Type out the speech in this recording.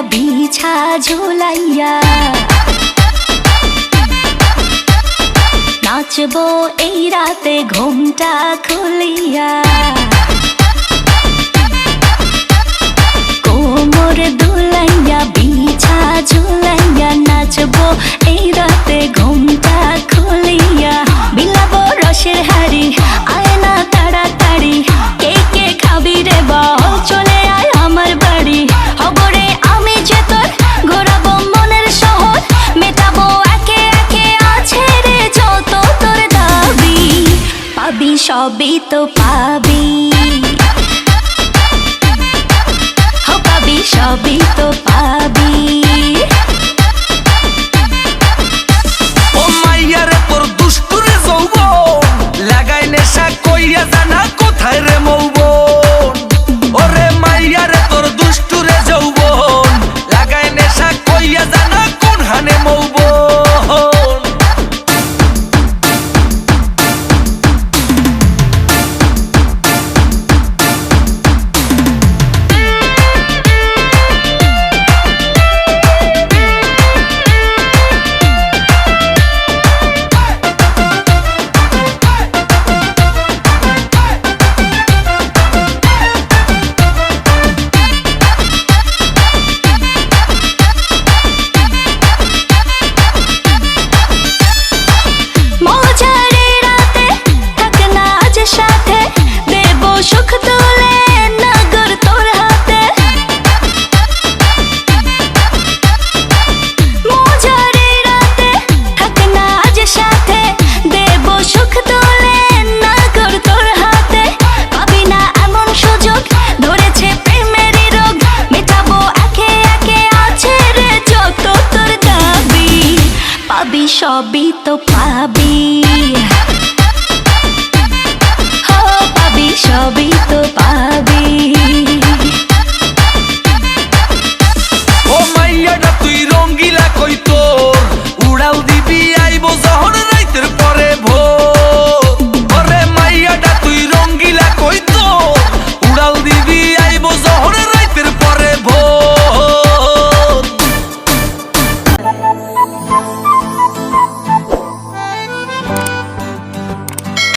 বিছা ঝুলাইয়া নাচবো এই রাতে ঘুমটা খুলিয়া কোমর দুলাইয়া বিছা ঝুলাইয়া নাচবো এই রাতে ঘুমটা খুলিয়া বিলাবো রসের হাড়ি আয় না তাড়াতাড়ি কে কে খাবি রে বল চলে আয় আমার বাড়ি হবরে আমি যে তোর ঘোরাবো মনের শহর মেটাবো একে একে আছে রে যত তোর দাবি পাবি সবই তো পাবি পাবি সবই তো পাবি ও মাইয়া রে তোর দুষ্টুরে যৌবন লাগাই নেশা কইয়া জানা কোথায় রে মৌবন ওরে মাইয়া রে তোর দুষ্টুরে যৌবন লাগাই নেশা কইয়া জানা কোন হানে মৌবন সবই তো পাবি